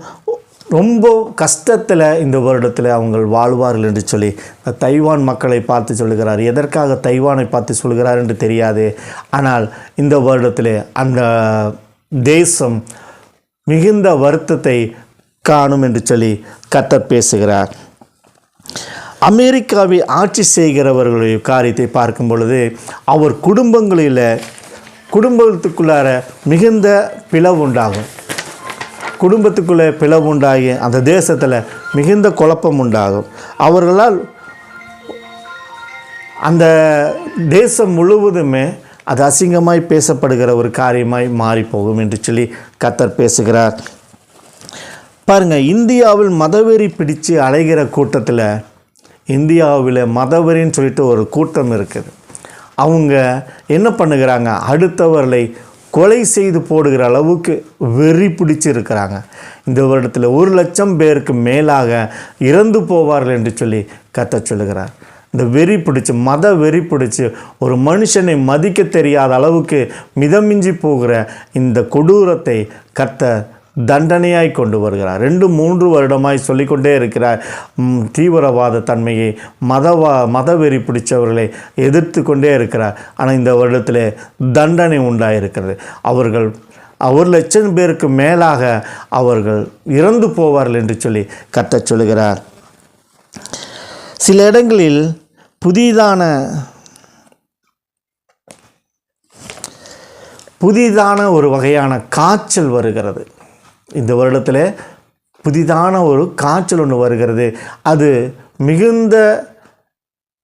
ரொம்ப கஷ்டத்தில் இந்த வருடத்தில் அவங்க வாழ்வார்கள் என்று சொல்லி தைவான் மக்களை பார்த்து சொல்லுகிறார். எதற்காக தைவானை பார்த்து சொல்கிறார் என்று தெரியாது. ஆனால் இந்த வருடத்தில் அந்த தேசம் மிகுந்த வருத்தத்தை காணும் என்று சொல்லி கர்த்தர் பேசுகிறார். அமெரிக்காவை ஆட்சி செய்கிறவர்களுடைய காரியத்தை பார்க்கும் பொழுது அவர் குடும்பத்துக்குள்ளார மிகுந்த பிளவு உண்டாகும். குடும்பத்துக்குள்ளே பிளவு உண்டாகி அந்த தேசத்தில் மிகுந்த குழப்பம் உண்டாகும். அவர்களால் அந்த தேசம் முழுவதுமே அது அசிங்கமாய் பேசப்படுகிற ஒரு காரியமாய் மாறிப்போகும் என்று சொல்லி கர்த்தர் பேசுகிறார். பாருங்கள், இந்தியாவில் மதவெறி பிடிச்சு அலைகிற கூட்டத்தில், இந்தியாவில் மதவெறின்னு சொல்லிட்டு ஒரு கூட்டம் இருக்குது. அவங்க என்ன பண்ணுகிறாங்க, அடுத்தவர்களை கொலை செய்து போடுகிற அளவுக்கு வெறி பிடிச்சி இருக்கிறாங்க. இந்த வருடத்தில் 1,00,000 பேருக்கு மேலாக இறந்து போவார்கள் என்று சொல்லி கர்த்தர் சொல்லுகிறார். இந்த வெறி பிடிச்சி, மத வெறி பிடிச்சி ஒரு மனுஷனை மதிக்க தெரியாத அளவுக்கு மிதமிஞ்சி போகிற இந்த கொடூரத்தை கர்த்தர் தண்டனையாய் கொண்டு வருகிறார். 2-3 வருடமாய் சொல்லிக்கொண்டே இருக்கிறார். தீவிரவாத தன்மையை, மதவெறி பிடித்தவர்களை எதிர்த்து கொண்டே இருக்கிறார். ஆனால் இந்த வருடத்தில் தண்டனை உண்டாயிருக்கிறது. அவர்கள் 1,00,000 பேருக்கு மேலாக அவர்கள் இறந்து போவார்கள் என்று சொல்லி கர்த்தர் சொல்லுகிறார். சில இடங்களில் புதிதான ஒரு வகையான காய்ச்சல் வருகிறது. இந்த வருடத்தில் புதிதான ஒரு காய்ச்சல் ஒன்று வருகிறது. அது மிகுந்த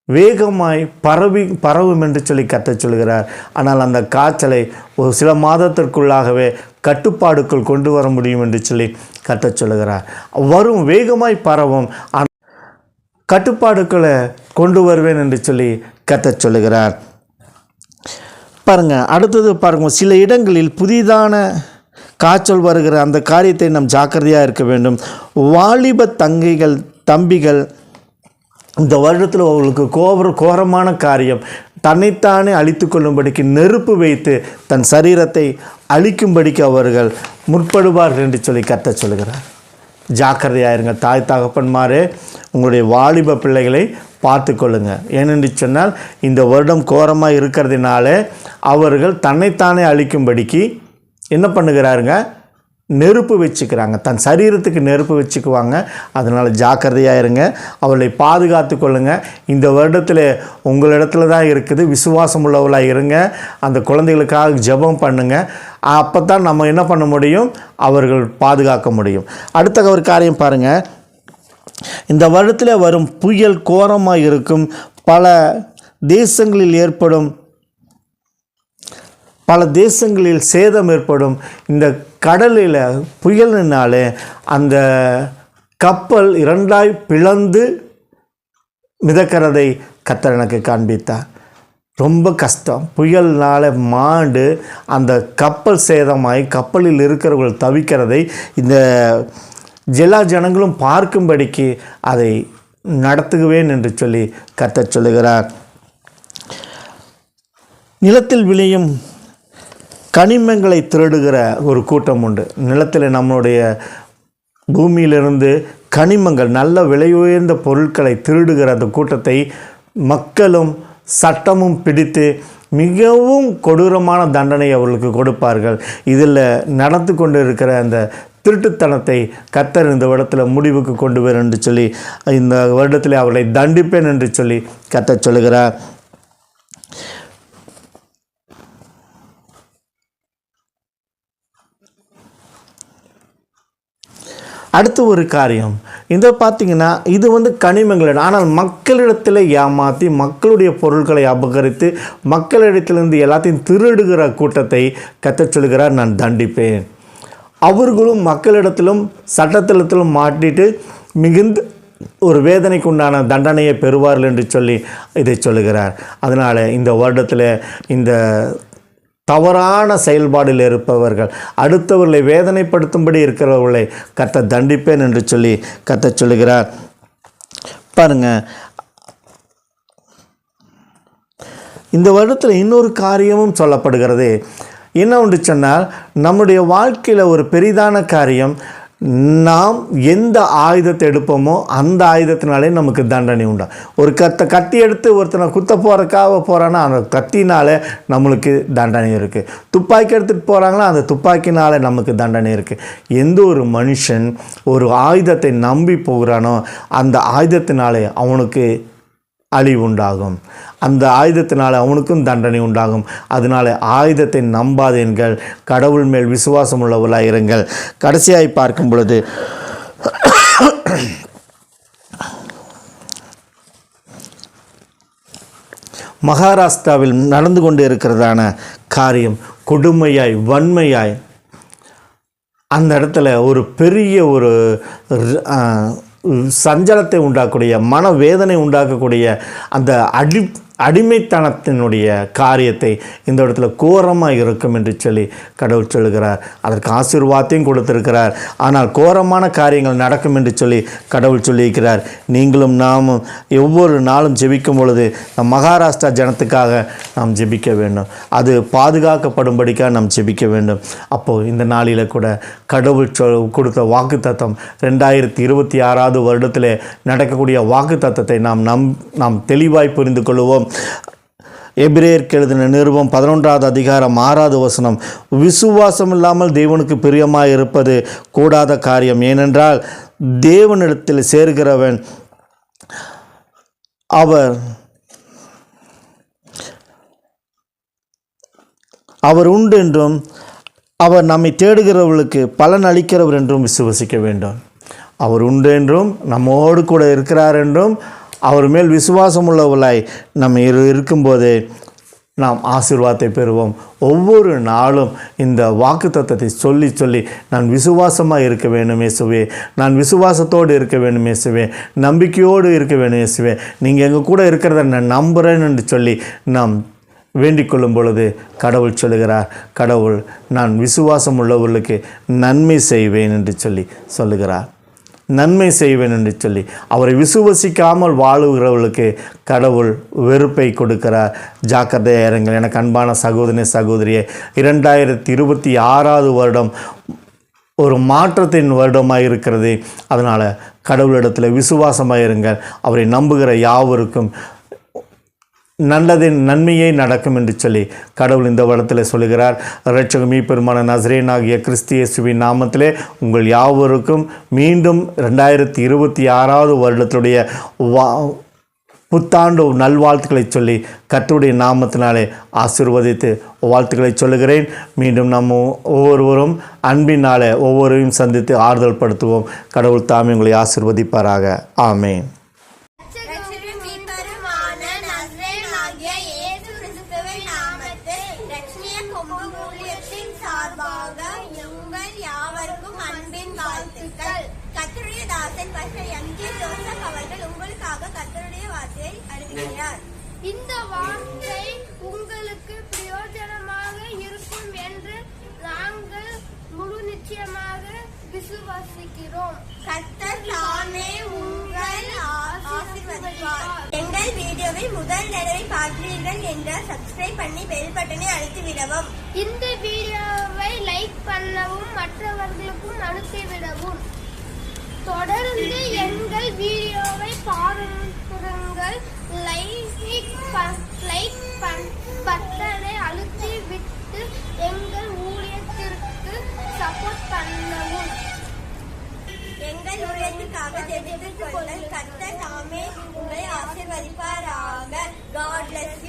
வேகமாய் பரவும் என்று சொல்லி கர்த்தர் சொல்கிறார். ஆனால் அந்த காய்ச்சலை ஒரு சில மாதத்திற்குள்ளாகவே கட்டுப்பாடுக்குள் கொண்டு வர முடியும் என்று சொல்லி கர்த்தர் சொல்கிறார். வேகமாய் பரவும், கட்டுப்பாடுக்களை கொண்டு வருவேன் என்று சொல்லி கர்த்தர் சொல்லுகிறார். பாருங்கள், அடுத்தது பாருங்கள், சில இடங்களில் புதிதான காய்ச்சல் வருகிற அந்த காரியத்தை நாம் ஜாக்கிரதையாக இருக்க வேண்டும். வாலிப தம்பிகள் இந்த வருடத்தில் அவர்களுக்கு கோரமான காரியம், தன்னைத்தானே அழித்து கொள்ளும்படிக்கு நெருப்பு வைத்து தன் சரீரத்தை அழிக்கும்படிக்கு அவர்கள் முற்படுவார்கள் என்று சொல்லி கர்த்தர் சொல்கிறார். ஜாக்கிரதையாயிருங்க. தாய் தகப்பன்மாரே, உங்களுடைய வாலிப பிள்ளைகளை பார்த்து கொள்ளுங்கள். ஏனென்று சொன்னால் இந்த வருடம் கோரமாக இருக்கிறதுனால அவர்கள் தன்னைத்தானே அழிக்கும்படிக்கு என்ன பண்ணுகிறாருங்க, நெருப்பு வச்சுக்கிறாங்க, தன் சரீரத்துக்கு நெருப்பு வச்சுக்குவாங்க. அதனால் ஜாக்கிரதையாக இருங்க, அவளை பாதுகாத்து கொள்ளுங்கள். இந்த வருடத்தில் உங்களிடத்துல தான் இருக்குது, விசுவாசம் உள்ளவளாக இருங்க. அந்த குழந்தைகளுக்காக ஜெபம் பண்ணுங்கள். அப்போ தான் நம்ம என்ன பண்ண முடியும், அவர்கள் பாதுகாக்க முடியும். அடுத்த ஒரு காரியம் பாருங்கள், இந்த வருடத்தில் வரும் புயல் கோரமாக இருக்கும். பல தேசங்களில் சேதம் ஏற்படும். இந்த கடலில் புயலினாலே அந்த கப்பல் 2ஆய் பிளந்து மிதக்கிறதை கர்த்தர் எனக்கு காண்பித்தார். ரொம்ப கஷ்டம். புயல்னால் மாண்டு அந்த கப்பல் சேதமாகி கப்பலில் இருக்கிறவர்கள் தவிக்கிறதை இந்த எல்லா ஜனங்களும் பார்க்கும்படிக்கு அதை நடத்துவேன் என்று சொல்லி கர்த்தர் சொல்லுகிறார். நிலத்தில் விளையும் கனிமங்களை திருடுகிற ஒரு கூட்டம் உண்டு. நிலத்தில் நம்மளுடைய பூமியிலிருந்து கனிமங்கள், நல்ல விலையுயர்ந்த பொருட்களை திருடுகிற அந்த கூட்டத்தை மக்களும் சட்டமும் பிடித்து மிகவும் கொடூரமான தண்டனை அவர்களுக்கு கொடுப்பார்கள். இதில் நடந்து கொண்டு இருக்கிற அந்த திருட்டுத்தனத்தை கர்த்தர் இந்த வருடத்தில் முடிவுக்கு கொண்டு வரும் என்று சொல்லி, இந்த வருடத்தில் அவர்களை தண்டிப்பேன் என்று சொல்லி கர்த்தர் சொல்லுகிறார். அடுத்து ஒரு காரியம், இந்த பார்த்திங்கன்னா இது கனிமங்கள், ஆனால் மக்களிடத்தில் ஏமாற்றி மக்களுடைய பொருட்களை அபகரித்து மக்களிடத்திலிருந்து எல்லாத்தையும் திருடுகிற கூட்டத்தை கர்த்தர் சொல்கிறார், நான் தண்டிப்பேன். அவர்களும் மக்களிடத்திலும் சட்டத்திலும் மாட்டிட்டு மிகுந்த ஒரு வேதனைக்கு உண்டான தண்டனையை பெறுவார்கள் என்று சொல்லி இதை சொல்லுகிறார். அதனால் இந்த வருடத்தில் இந்த தவறான செயல்பாடில் இருப்பவர்கள், அடுத்தவர்களை வேதனைப்படுத்தும்படி இருக்கிறவர்களை கர்த்தர் தண்டிப்பேன் என்று சொல்லி கர்த்தர் சொல்லுகிறார். பாருங்கள், இந்த வருடத்தில் இன்னொரு காரியமும் சொல்லப்படுகிறது. என்ன ஒன்று சொன்னால், நம்முடைய வாழ்க்கையில் ஒரு பெரிதான காரியம், நாம் எந்த ஆயுதத்தை எடுப்போமோ அந்த ஆயுதத்தினாலே நமக்கு தண்டனை உண்டா. ஒரு கத்தி எடுத்து ஒருத்தனை குத்த போகிறக்காக போகிறான்னா அந்த கத்தினால நம்மளுக்கு தண்டனை இருக்குது. துப்பாக்கி எடுத்துகிட்டு போகிறாங்களா அந்த துப்பாக்கினால நமக்கு தண்டனை இருக்குது. எந்த ஒரு மனுஷன் ஒரு ஆயுதத்தை நம்பி போகிறானோ அந்த ஆயுதத்தினாலே அவனுக்கு அழிவு உண்டாகும், அந்த ஆயுதத்தினால் அவனுக்கும் தண்டனை உண்டாகும். அதனால் ஆயுதத்தை நம்பாதீர்கள், கடவுள் மேல் விசுவாசம் உள்ளவர்களாக இருங்கள். கடைசியாய் பார்க்கும் பொழுது மகாராஷ்டிராவில் நடந்து கொண்டு இருக்கிறதான காரியம் கொடுமையாய் வன்மையாய் அந்த இடத்துல ஒரு பெரிய ஒரு சஞ்சலத்தை உண்டாக்கக்கூடிய, மனவேதனை உண்டாக்கக்கூடிய அந்த அடிமைத்தனத்தினுடைய காரியத்தை இந்த இடத்துல கோரமாக இருக்கும் என்று சொல்லி கடவுள் சொல்லுகிறார். அதற்கு ஆசீர்வாதத்தையும் கொடுத்திருக்கிறார். ஆனால் கோரமான காரியங்கள் நடக்கும் என்று சொல்லி கடவுள் சொல்லியிருக்கிறார். நீங்களும் நாமும் ஒவ்வொரு நாளும் ஜெபிக்கும் பொழுது மகாராஷ்டிரா ஜனத்துக்காக நாம் ஜெபிக்க வேண்டும். அது பாதுகாக்கப்படும்படிக்காக நாம் ஜெபிக்க வேண்டும். அப்போது இந்த நாளில் கூட கடவுள் கொடுத்த வாக்குத்தத்தம் 2026 வருடத்தில் நடக்கக்கூடிய வாக்குத்தத்தத்தை நாம் தெளிவாய் புரிந்து கொள்வோம். எபிரேயருக்கு எழுதின நிருபம் 11வது அதிகாரம் 6வது வசனம், விசுவாசம் இல்லாமல் தேவனுக்கு பிரியமாய் இருப்பது கூடாத காரியம். ஏனென்றால் தேவனிடத்தில் சேர்கிறவன் அவர் உண்டு என்றும் அவர் நம்மை தேடுகிறவர்களுக்கு பலன் அளிக்கிறவர் என்றும் விசுவசிக்க வேண்டும். அவர் உண்டு என்றும் நம்மோடு கூட இருக்கிறார் என்றும் அவர் மேல் விசுவாசம் உள்ளவர்களாய் நம்ம இருக்கும்போது நாம் ஆசீர்வாதத்தை பெறுவோம். ஒவ்வொரு நாளும் இந்த வாக்குத்தத்தத்தை சொல்லி சொல்லி நான் விசுவாசமாக இருக்க வேண்டும் இயேசுவே, நான் விசுவாசத்தோடு இருக்க வேண்டும் இயேசுவே, நம்பிக்கையோடு இருக்க வேண்டும் இயேசுவே, நீங்கள் எங்கள் கூட இருக்கிறத நான் நம்புகிறேன் என்று சொல்லி நாம் வேண்டிக் கொள்ளும் பொழுது கடவுள் சொல்லுகிறார், கடவுள் நான் விசுவாசம் உள்ளவர்களுக்கு நன்மை செய்வேன் என்று சொல்லுகிறார். நன்மை செய்வேன் என்று சொல்லி அவரை விசுவசிக்காமல் வாழுகிறவர்களுக்கு கடவுள் வெறுப்பை கொடுக்கிறார். ஜாக்கிரதையாக இருங்கள். எனக்கு அன்பான சகோதரியே, 2026 வருடம் ஒரு மாற்றத்தின் வருடமாக இருக்கிறது. அதனால் கடவுளிடத்தில் விசுவாசமாக இருங்கள். அவரை நம்புகிற யாவருக்கும் நன்மையே நடக்கும் என்று சொல்லி கடவுள் இந்த வருடத்தில் சொல்லுகிறார். இரட்சக மீட்பெருமான நசரேயனாகிய கிறிஸ்து இயேசுவின் நாமத்திலே உங்கள் யாவருக்கும் மீண்டும் 2026 வருடத்துடைய புத்தாண்டு நல்வாழ்த்துக்களை சொல்லி கர்த்தருடைய நாமத்தினாலே ஆசீர்வதித்து வாழ்த்துக்களை சொல்லுகிறேன். மீண்டும் நம்ம ஒவ்வொருவரும் அன்பினாலே ஒவ்வொருவரையும் சந்தித்து ஆறுதல் படுத்துவோம். கடவுள் தாமே உங்களை ஆசீர்வதிப்பாராக. ஆமென். கர்த்தருடைய தாசன் பாஸ்டர் எம்.கே. ஜோசப் அவர்கள் உங்களுக்காக கர்த்தருடைய வார்த்தையை அறிவிக்கிறார். இந்த வார்த்தை உங்களுக்கு பிரயோஜனமாக இருக்கும் என்று நாங்கள் முழு நிச்சயமாக விசுவாசிக்கிறோம். கர்த்தர் தாமே உங்களை ஆசீர்வதிப்பார். எங்கள் வீடியோவை முதல் தடவை பார்க்கிறீர்கள் என்றால் சப்ஸ்கிரைப் பண்ணி பெல் பட்டனை அழுத்தி விடவும். இந்த வீடியோவை லைக் பண்ணவும் மற்றவர்களுக்கும் அனுப்பிவிடவும். தொடர்ந்து எங்கள் வீடியோவை பாருங்கள். லைக் பட்டனை அழுத்தி விட்டு எங்கள் ஊழியத்திற்கு சப்போர்ட் பண்ணவும். எங்கள் ஊழியத்திற்காக ஜெபித்துக் கொள்ளுங்கள். கர்த்தர் தாமே உங்களை ஆசீர்வதிப்பாராக. God bless you.